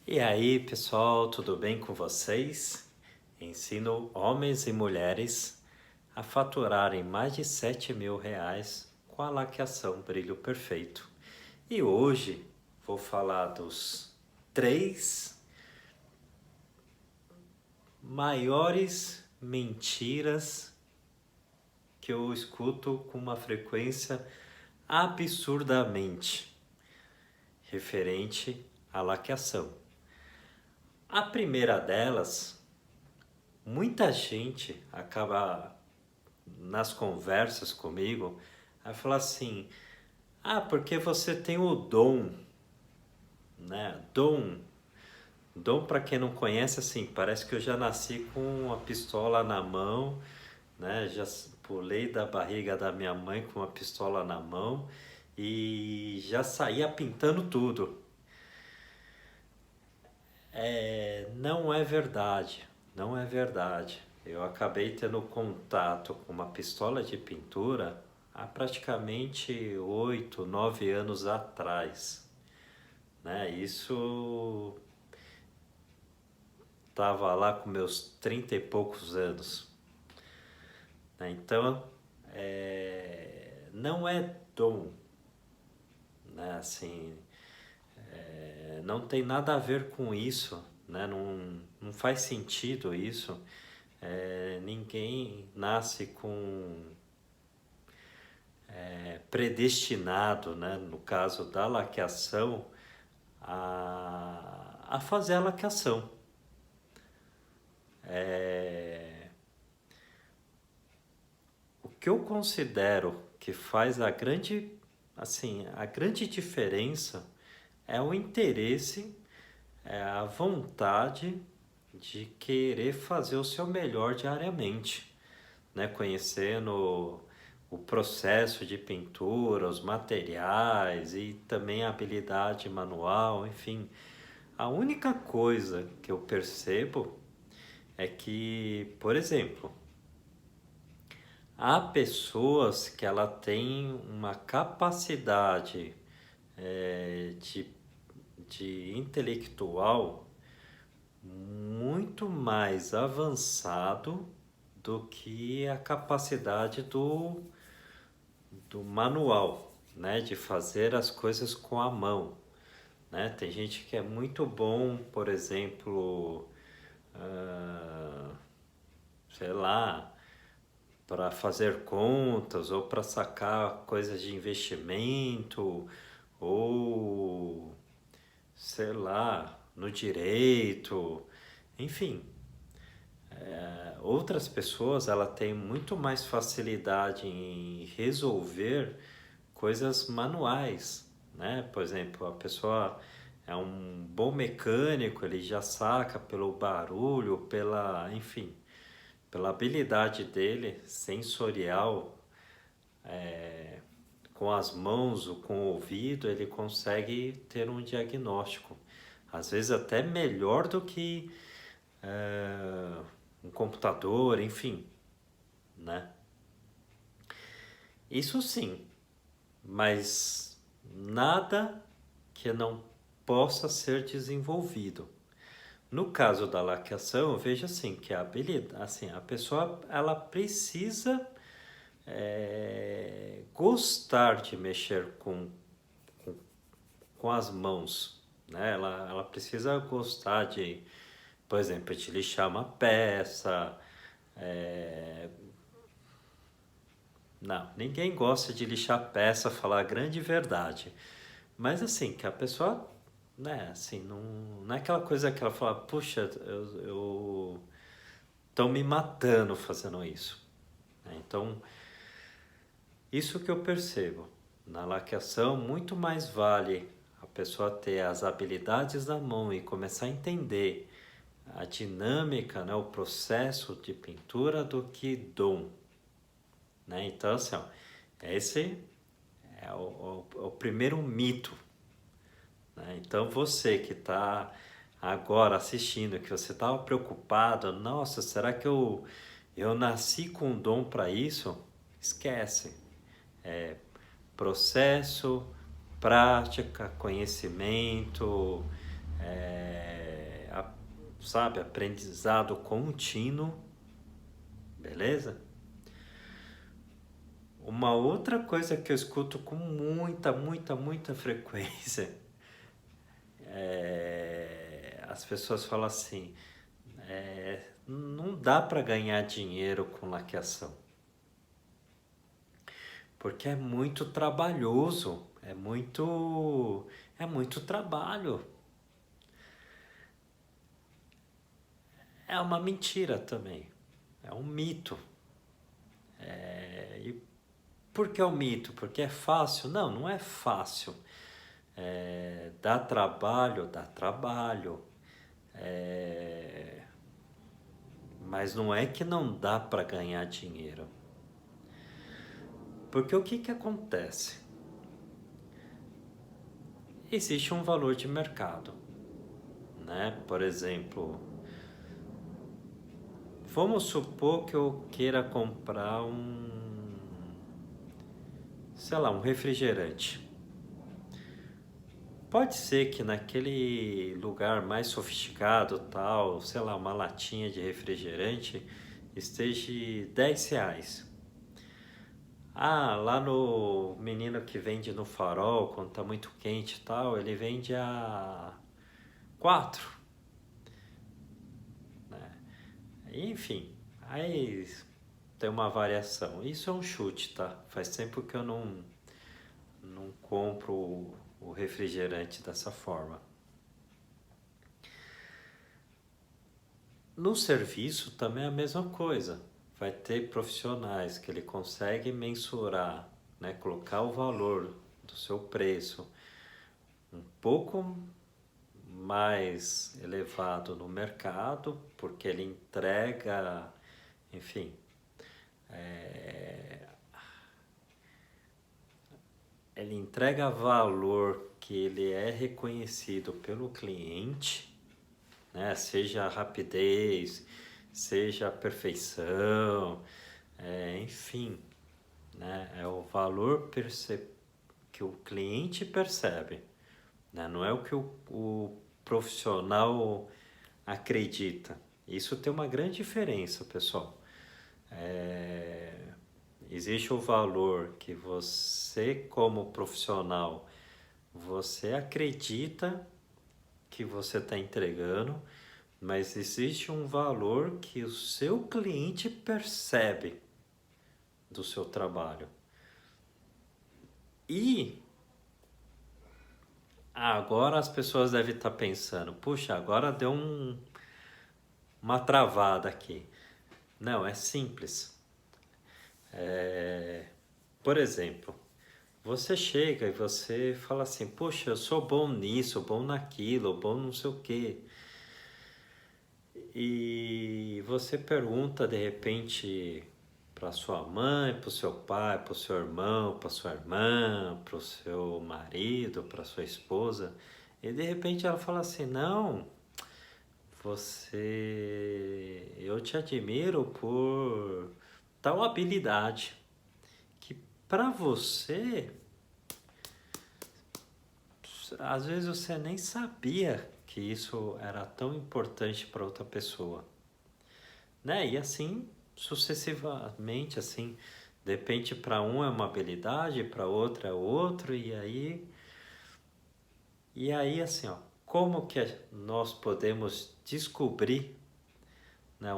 E aí, pessoal, tudo bem com vocês? Ensino homens e mulheres a faturarem mais de R$ 7.000 com a laqueação Brilho Perfeito. E hoje vou falar dos 3 maiores mentiras que eu escuto com uma frequência absurdamente referente à laqueação. A primeira delas, muita gente acaba nas conversas comigo a falar assim: ah, porque você tem o dom, né? Dom, para quem não conhece, assim, parece que eu já nasci com uma pistola na mão, né? Já pulei da barriga da minha mãe com uma pistola na mão e já saía pintando tudo. Não é verdade, não é verdade. Eu acabei tendo contato com uma pistola de pintura há praticamente 8, 9 anos atrás, né? Isso estava lá com meus 30 e poucos anos, né? Então, não é dom, né? Assim, não tem nada a ver com isso, né? Não faz sentido isso. Ninguém nasce com predestinado, né? No caso da laqueação, a fazer a laqueação. O que eu considero que faz a grande diferença é o interesse, é a vontade de querer fazer o seu melhor diariamente, né? Conhecendo o processo de pintura, os materiais e também a habilidade manual, enfim. A única coisa que eu percebo é que, por exemplo, há pessoas que ela tem uma capacidade eh, de, de intelectual muito mais avançado do que a capacidade do manual, né? De fazer as coisas com a mão, né? Tem gente que é muito bom, por exemplo, ah, sei lá, para fazer contas ou para sacar coisas de investimento ou sei lá, no direito, enfim. Outras pessoas ela tem muito mais facilidade em resolver coisas manuais, né? Por exemplo, a pessoa é um bom mecânico, ele já saca pelo barulho, enfim, pela habilidade dele sensorial, com as mãos ou com o ouvido, ele consegue ter um diagnóstico. Às vezes até melhor do que um computador, enfim, né? Isso sim, mas nada que não possa ser desenvolvido. No caso da laqueação, eu vejo assim que a habilidade, assim, a pessoa ela precisa gostar de mexer com as mãos, né? Ela precisa gostar de, por exemplo, de lixar uma peça. Não, ninguém gosta de lixar peça, falar a grande verdade. Mas assim, que a pessoa, né, assim, não é aquela coisa que ela fala, puxa, eu estão me matando fazendo isso, né? Então, isso que eu percebo. Na laqueação, muito mais vale a pessoa ter as habilidades da mão e começar a entender a dinâmica, né, o processo de pintura do que dom, né? Então, assim, ó, esse é o primeiro mito, né? Então, você que está agora assistindo, que você estava preocupado, nossa, será que eu nasci com dom para isso? Esquece. Processo, prática, conhecimento, sabe, aprendizado contínuo, beleza? Uma outra coisa que eu escuto com muita frequência as pessoas falam assim, não dá para ganhar dinheiro com laqueação, porque é muito trabalhoso, é muito trabalho. É uma mentira também, é um mito. E por que é um mito? Porque é fácil? Não, não é fácil. Dá trabalho, dá trabalho. Mas não é que não dá para ganhar dinheiro. Porque o que acontece? Existe um valor de mercado, né? Por exemplo, vamos supor que eu queira comprar sei lá, um refrigerante. Pode ser que naquele lugar mais sofisticado, tal, sei lá, uma latinha de refrigerante esteja R$ 10. Ah, lá no menino que vende no farol, quando tá muito quente e tal, ele vende a 4, né? Enfim, aí tem uma variação. Isso é um chute, tá? Faz tempo que eu não compro o refrigerante dessa forma. No serviço também é a mesma coisa. Vai ter profissionais que ele consegue mensurar, né, colocar o valor do seu preço um pouco mais elevado no mercado, porque ele entrega, enfim, ele entrega valor que ele é reconhecido pelo cliente, né? Seja a rapidez, seja a perfeição, enfim, né? É o valor que o cliente percebe, né? Não é o que o profissional acredita. Isso tem uma grande diferença, pessoal. Existe o valor que você, como profissional, você acredita que você está entregando, mas existe um valor que o seu cliente percebe do seu trabalho. E agora as pessoas devem estar pensando, puxa, agora deu uma travada aqui. Não, é simples. Por exemplo, você chega e você fala assim, poxa, eu sou bom nisso, bom naquilo, bom não sei o quê. E você pergunta de repente para sua mãe, para o seu pai, para o seu irmão, para sua irmã, para o seu marido, para sua esposa, e de repente ela fala assim, não, eu te admiro por tal habilidade que para você às vezes você nem sabia que isso era tão importante para outra pessoa, né? E assim sucessivamente, assim, de repente para um é uma habilidade, para outro é outro, e aí assim, ó, como que nós podemos descobrir, né,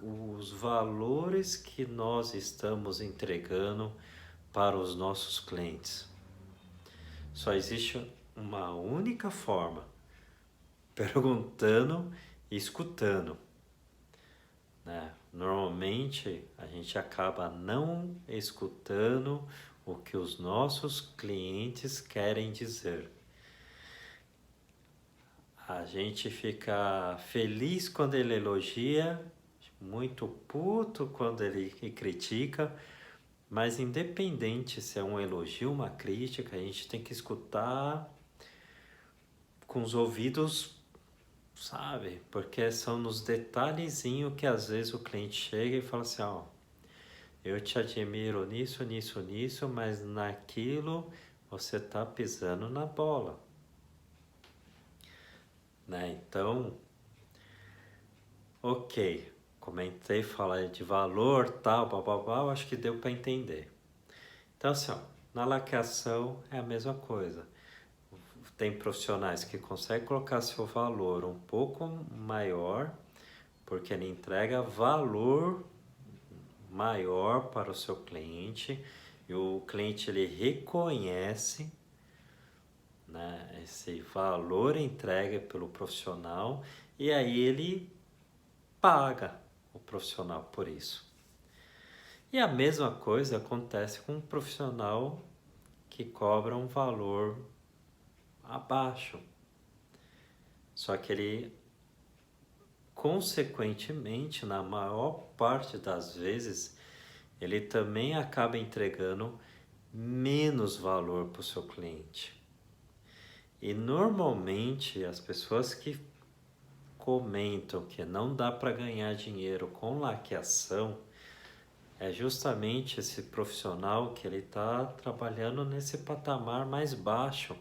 os valores que nós estamos entregando para os nossos clientes? Só existe uma única forma: perguntando e escutando, né? Normalmente a gente acaba não escutando o que os nossos clientes querem dizer. A gente fica feliz quando ele elogia, muito puto quando ele critica, mas independente se é um elogio ou uma crítica, a gente tem que escutar com os ouvidos, sabe? Porque são nos detalhezinhos que às vezes o cliente chega e fala assim, ó, eu te admiro nisso, mas naquilo você tá pisando na bola. né? Então, ok, comentei, falei de valor, tal, bababá, eu acho que deu para entender. Então, assim, ó, na laqueação é a mesma coisa. Tem profissionais que conseguem colocar seu valor um pouco maior, porque ele entrega valor maior para o seu cliente e o cliente ele reconhece, né, esse valor entregue pelo profissional e aí ele paga o profissional por isso. E a mesma coisa acontece com um profissional que cobra um valor abaixo. Só que ele, consequentemente, na maior parte das vezes, ele também acaba entregando menos valor para o seu cliente. E normalmente as pessoas que comentam que não dá para ganhar dinheiro com laqueação é justamente esse profissional que ele está trabalhando nesse patamar mais baixo,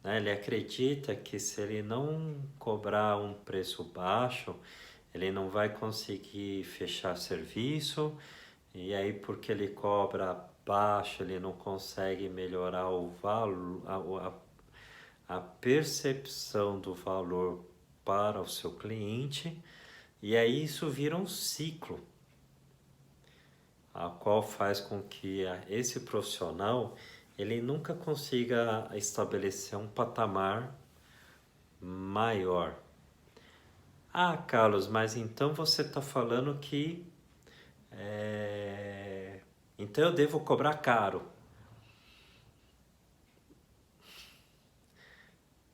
né? Ele acredita que se ele não cobrar um preço baixo, ele não vai conseguir fechar serviço, e aí porque ele cobra baixo, ele não consegue melhorar o valor, a percepção do valor para o seu cliente, e aí isso vira um ciclo, a qual faz com que esse profissional ele nunca consiga estabelecer um patamar maior. Ah, Carlos, mas então você está falando que então eu devo cobrar caro.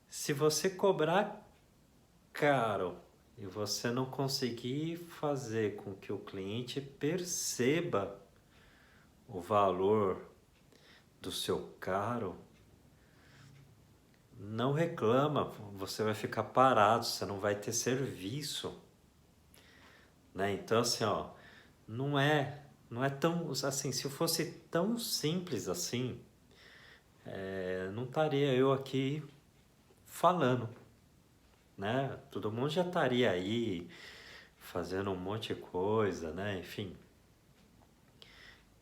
Se você cobrar caro e você não conseguir fazer com que o cliente perceba o valor do seu caro, não reclama, você vai ficar parado, você não vai ter serviço, né? Então assim, ó, não é tão assim, se fosse tão simples assim, não estaria eu aqui falando, né? Todo mundo já estaria aí fazendo um monte de coisa, né? Enfim.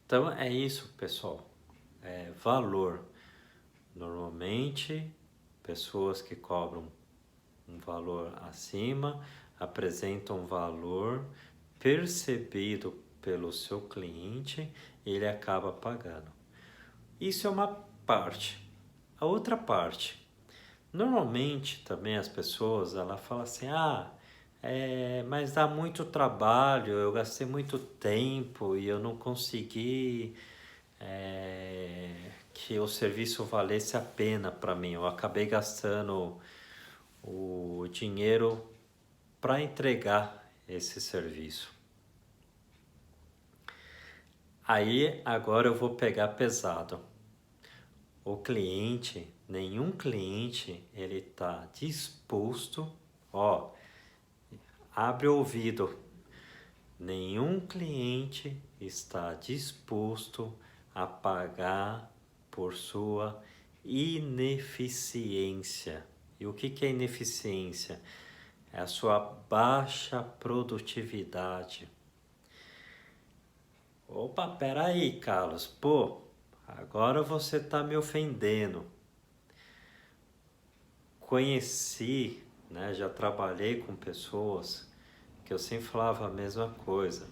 Então é isso, pessoal. É valor. Normalmente, pessoas que cobram um valor acima apresentam um valor percebido pelo seu cliente e ele acaba pagando. Isso é uma parte. A outra parte, normalmente também as pessoas ela falam assim, mas dá muito trabalho, eu gastei muito tempo e eu não consegui que o serviço valesse a pena para mim. Eu acabei gastando o dinheiro para entregar esse serviço. Aí agora eu vou pegar pesado. O cliente, nenhum cliente, ele está disposto, ó, abre o ouvido. Nenhum cliente está disposto a pagar por sua ineficiência. E o que é ineficiência? É a sua baixa produtividade. Opa, peraí, Carlos. Pô, agora você está me ofendendo. Conheci, né, já trabalhei com pessoas que eu sempre falava a mesma coisa.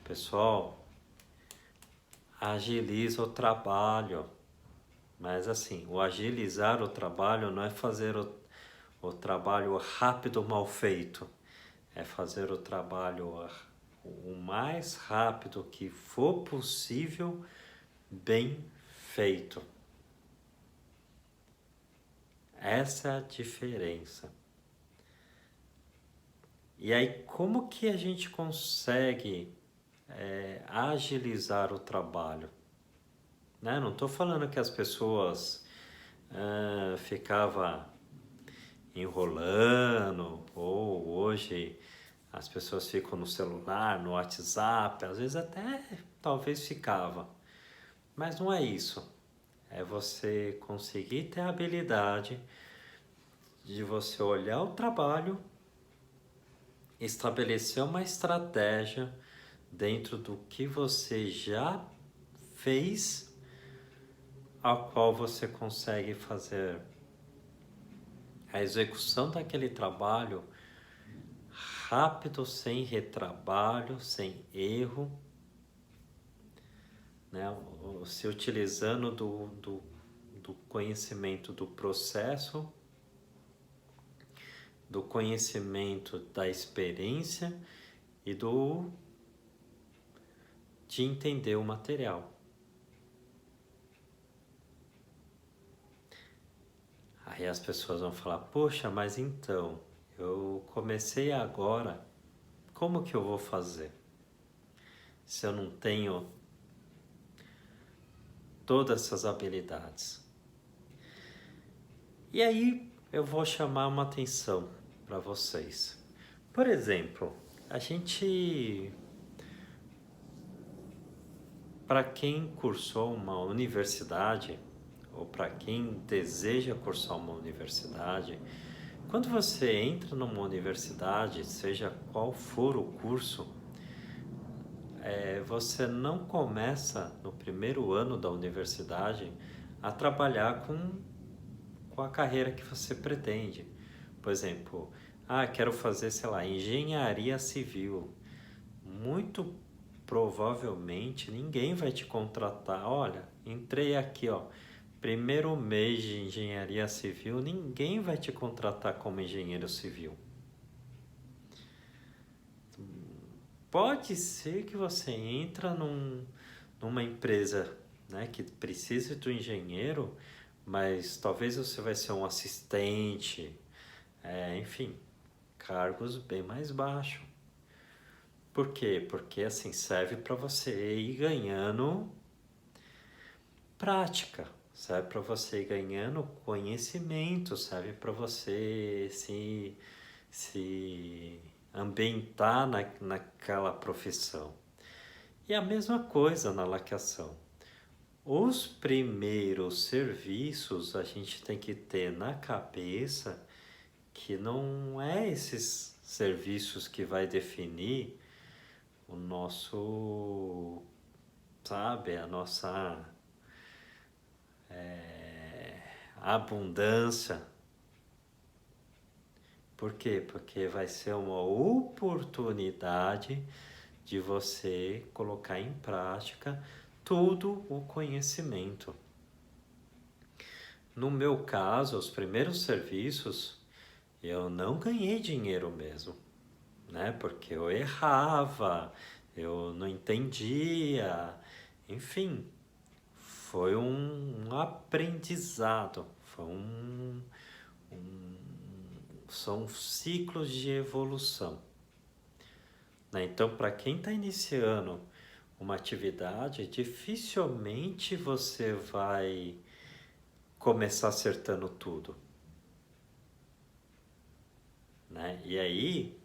Pessoal, agiliza o trabalho. Mas assim, o agilizar o trabalho não é fazer o trabalho rápido mal feito. É fazer o trabalho o mais rápido que for possível, bem feito. Essa é a diferença. E aí, como que a gente consegue agilizar o trabalho? Né? Não estou falando que as pessoas ficavam enrolando, ou hoje as pessoas ficam no celular, no WhatsApp, às vezes até talvez ficava. Mas não é isso. É você conseguir ter a habilidade de você olhar o trabalho, estabelecer uma estratégia dentro do que você já fez, a qual você consegue fazer a execução daquele trabalho rápido, sem retrabalho, sem erro, né? Se utilizando do conhecimento do processo, do conhecimento da experiência e de entender o material. Aí as pessoas vão falar, poxa, mas então, eu comecei agora, como que eu vou fazer? Se eu não tenho todas essas habilidades. E aí eu vou chamar uma atenção para vocês. Por exemplo, para quem cursou uma universidade, ou para quem deseja cursar uma universidade, quando você entra numa universidade, seja qual for o curso, você não começa no primeiro ano da universidade a trabalhar com a carreira que você pretende. Por exemplo, quero fazer, sei lá, engenharia civil. Muito provavelmente ninguém vai te contratar. Olha, entrei aqui, ó, primeiro mês de engenharia civil, ninguém vai te contratar como engenheiro civil. Pode ser que você entra numa empresa, né, que precise do engenheiro, mas talvez você vai ser um assistente, enfim, cargos bem mais baixos. Por quê? Porque assim serve para você ir ganhando prática, serve para você ir ganhando conhecimento, serve para você se ambientar naquela profissão. E a mesma coisa na laqueação. Os primeiros serviços a gente tem que ter na cabeça que não é esses serviços que vai definir o nosso, sabe, a nossa abundância. Por quê? Porque vai ser uma oportunidade de você colocar em prática todo o conhecimento. No meu caso, os primeiros serviços, eu não ganhei dinheiro mesmo, né? Porque eu errava, eu não entendia, enfim, foi um aprendizado, são ciclos de evolução, né? Então, para quem está iniciando uma atividade, dificilmente você vai começar acertando tudo, né? E aí,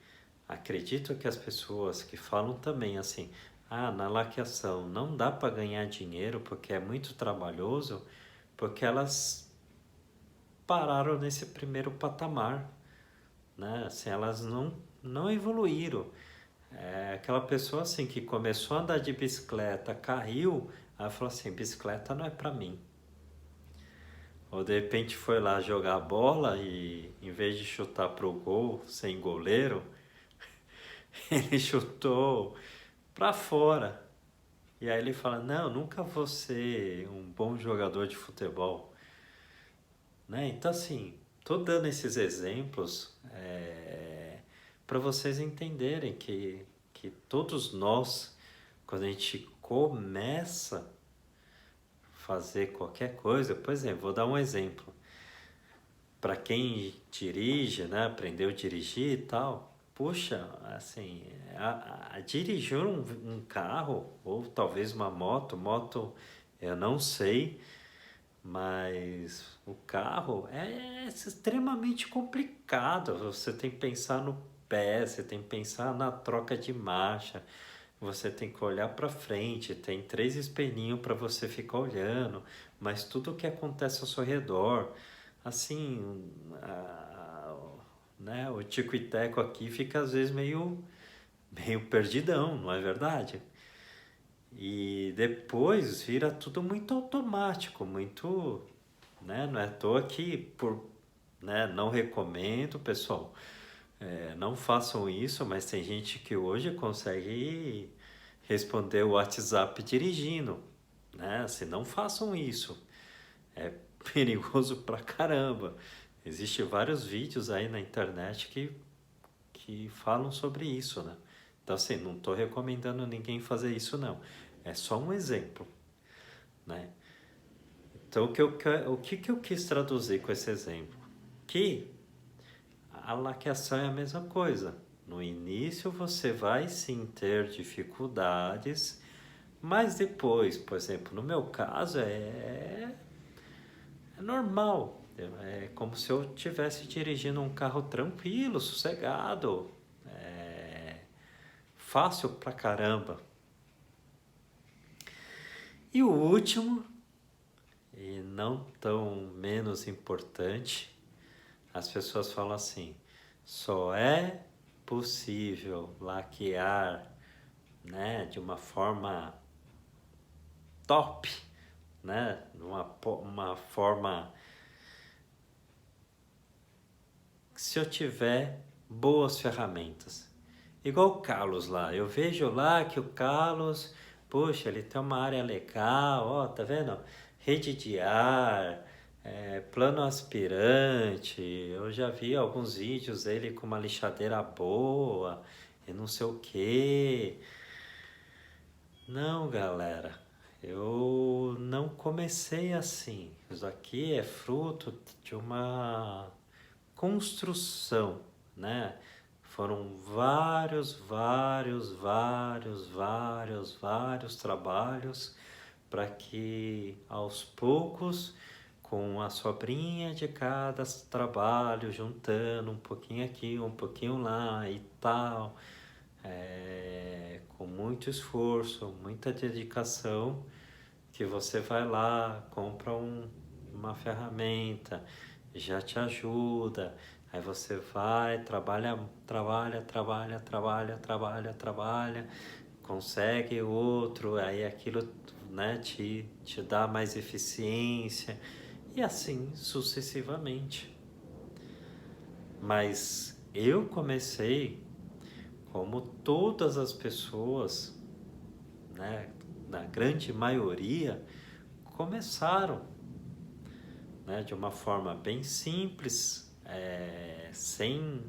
acredito que as pessoas que falam também assim, na laqueação não dá para ganhar dinheiro porque é muito trabalhoso, porque elas pararam nesse primeiro patamar, né? Assim, elas não evoluíram. Aquela pessoa assim que começou a andar de bicicleta, caiu, aí falou assim, bicicleta não é para mim. Ou de repente foi lá jogar a bola e em vez de chutar pro gol sem goleiro, ele chutou para fora. E aí ele fala, não, nunca vou ser um bom jogador de futebol, né? Então assim, tô dando esses exemplos para vocês entenderem que todos nós, quando a gente começa a fazer qualquer coisa, por exemplo, vou dar um exemplo. Para quem dirige, né, aprendeu a dirigir e tal, puxa, assim, a dirigir um carro ou talvez uma moto, eu não sei, mas o carro é extremamente complicado. Você tem que pensar no pé, você tem que pensar na troca de marcha, você tem que olhar para frente, tem 3 espelhinhos para você ficar olhando, mas tudo o que acontece ao seu redor. assim, né, o tico e teco aqui fica às vezes meio perdidão, não é verdade? E depois vira tudo muito automático, muito, né? Não é à toa que né, não recomendo, pessoal, não façam isso, mas tem gente que hoje consegue responder o WhatsApp dirigindo, né? Assim, não façam isso, é perigoso pra caramba. Existem vários vídeos aí na internet que falam sobre isso, né? Então, assim, não estou recomendando ninguém fazer isso, não. É só um exemplo, né? Então, o que eu quis traduzir com esse exemplo? Que a laqueação é a mesma coisa. No início você vai sim ter dificuldades, mas depois, por exemplo, no meu caso é normal. É como se eu estivesse dirigindo um carro tranquilo, sossegado, fácil pra caramba. E o último, e não tão menos importante, as pessoas falam assim: só é possível laquear, né, de uma forma top, né, uma forma se eu tiver boas ferramentas. Igual o Carlos lá, eu vejo lá que o Carlos, poxa, ele tem uma área legal, ó, tá vendo? Rede de ar, plano aspirante, eu já vi alguns vídeos dele com uma lixadeira boa e não sei o que. Não, galera, eu não comecei assim. Isso aqui é fruto de uma construção, né? Foram vários trabalhos para que aos poucos, com a sobrinha de cada trabalho, juntando um pouquinho aqui, um pouquinho lá e tal, com muito esforço, muita dedicação, que você vai lá, compra uma ferramenta, já te ajuda, aí você vai, trabalha, consegue outro, aí aquilo, né, te dá mais eficiência, e assim sucessivamente. Mas eu comecei, como todas as pessoas, né, na grande maioria, começaram, né, de uma forma bem simples, sem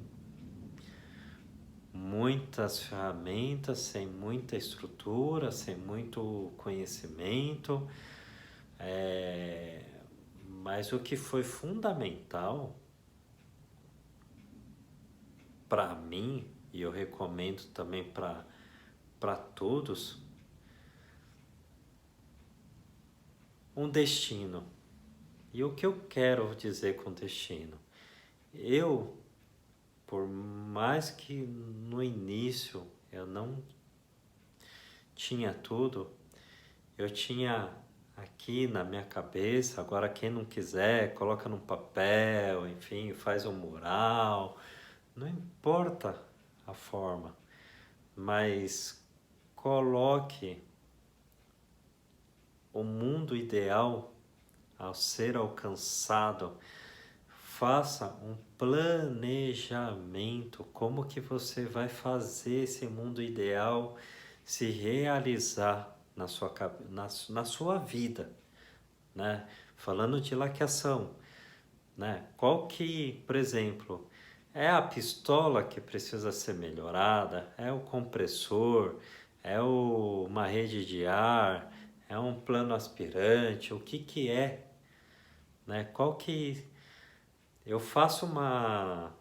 muitas ferramentas, sem muita estrutura, sem muito conhecimento, mas o que foi fundamental para mim, e eu recomendo também para todos, um destino. E o que eu quero dizer com destino? Eu, por mais que no início eu não tinha tudo, eu tinha aqui na minha cabeça, agora quem não quiser, coloca num papel, enfim, faz um mural, não importa a forma, mas coloque o mundo ideal ao ser alcançado. Faça um planejamento, como que você vai fazer esse mundo ideal se realizar na sua vida, né? Falando de laqueação, né? Qual que, por exemplo, é a pistola que precisa ser melhorada? É o compressor? É uma rede de ar? É um plano aspirante? O que que é, né? Qual que eu faço uma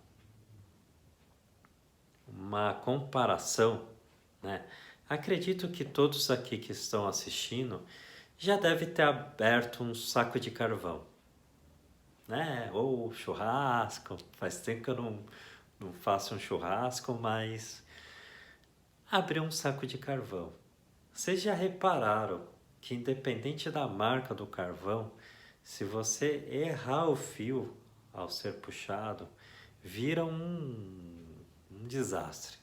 comparação, né? Acredito que todos aqui que estão assistindo já devem ter aberto um saco de carvão, né? Ou churrasco. Faz tempo que eu não faço um churrasco, mas abrir um saco de carvão. Vocês já repararam que independente da marca do carvão, se você errar o fio, ao ser puxado, vira um desastre.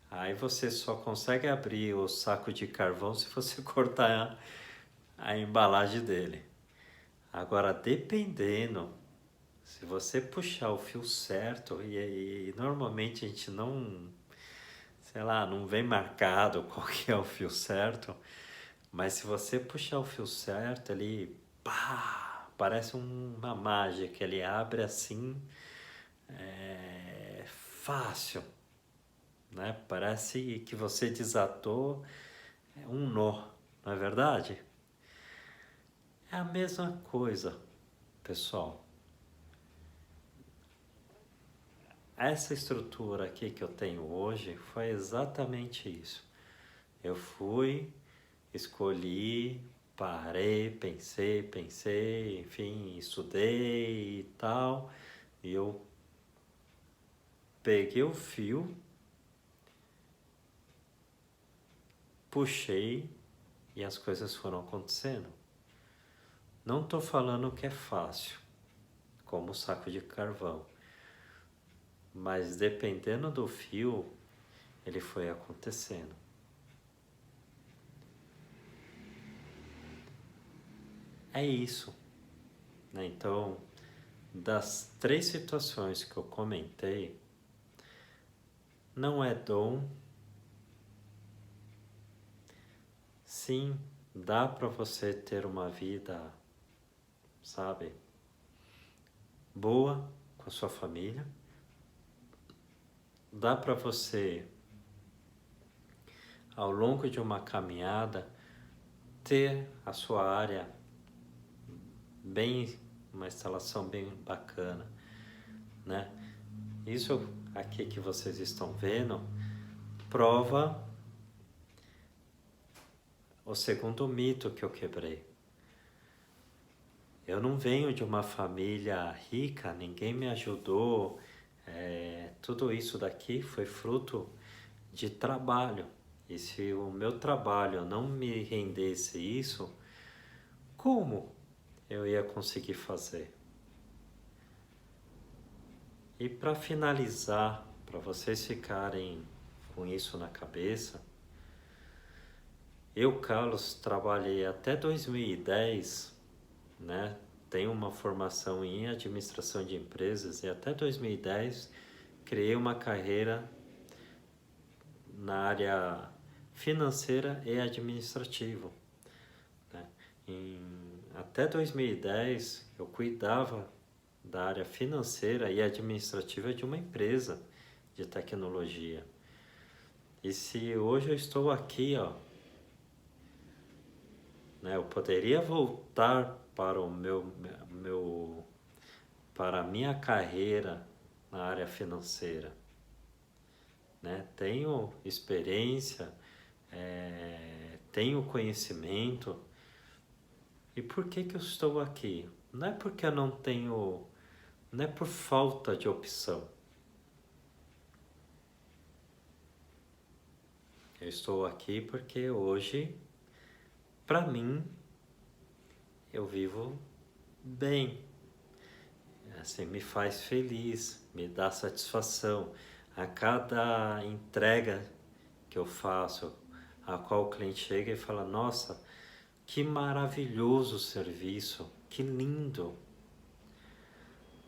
Aí você só consegue abrir o saco de carvão se você cortar a embalagem dele. Agora, dependendo, se você puxar o fio certo, e normalmente a gente não, sei lá, não vem marcado qual que é o fio certo, mas se você puxar o fio certo, ele, pá, parece uma mágica, ele abre assim, fácil, né? Parece que você desatou um nó, não é verdade? É a mesma coisa, pessoal. Essa estrutura aqui que eu tenho hoje foi exatamente isso. Eu fui, escolhi, parei, pensei, enfim, estudei e tal. E eu peguei o fio, puxei e as coisas foram acontecendo. Não estou falando que é fácil, como o saco de carvão. Mas dependendo do fio, ele foi acontecendo. É isso, né? Então, das 3 situações que eu comentei, não é dom. Sim, dá para você ter uma vida, sabe, boa com a sua família. Dá para você, ao longo de uma caminhada, ter a sua área bem, uma instalação bem bacana, né? Isso aqui que vocês estão vendo prova o segundo mito que eu quebrei. Eu não venho de uma família rica, ninguém me ajudou. Tudo isso daqui foi fruto de trabalho. E se o meu trabalho não me rendesse isso, como eu ia conseguir fazer? E para finalizar, para vocês ficarem com isso na cabeça, eu, Carlos, trabalhei até 2010, né? Tenho uma formação em administração de empresas e até 2010 criei uma carreira na área financeira e administrativa, né? Até 2010 eu cuidava da área financeira e administrativa de uma empresa de tecnologia. E se hoje eu estou aqui, ó, né, eu poderia voltar para para a minha carreira na área financeira, né? Tenho experiência, tenho conhecimento. E por que que eu estou aqui? Não é porque eu não tenho, não é por falta de opção. Eu estou aqui porque hoje, para mim, eu vivo bem. Assim, me faz feliz, me dá satisfação. A cada entrega que eu faço, a qual o cliente chega e fala: nossa, que maravilhoso serviço, que lindo.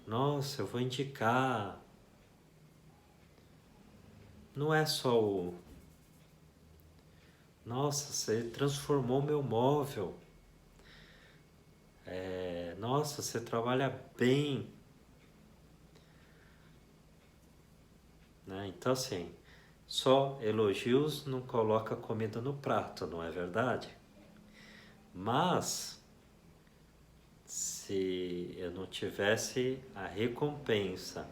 Nossa, eu vou indicar. Não é só o nossa, você transformou meu móvel. Nossa, você trabalha bem. Né? Então, assim, só elogios não coloca comida no prato, não é verdade? Mas, se eu não tivesse a recompensa,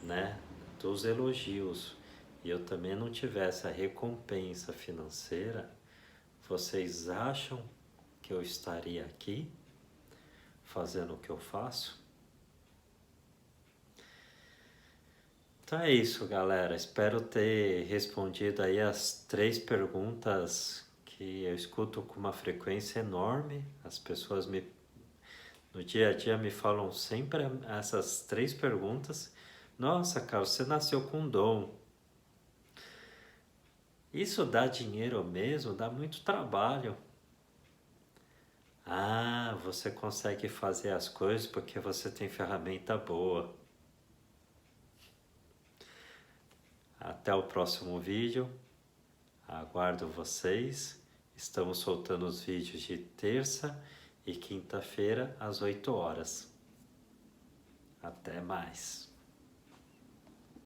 né, dos elogios, e eu também não tivesse a recompensa financeira, vocês acham que eu estaria aqui fazendo o que eu faço? Então é isso, galera. Espero ter respondido aí as 3 perguntas que eu escuto com uma frequência enorme. As pessoas no No dia a dia me falam sempre essas 3 perguntas. Nossa, Carlos, você nasceu com um dom. Isso dá dinheiro mesmo? Dá muito trabalho. Ah, você consegue fazer as coisas porque você tem ferramenta boa. Até o próximo vídeo. Aguardo vocês. Estamos soltando os vídeos de terça e quinta-feira às 8 horas. Até mais.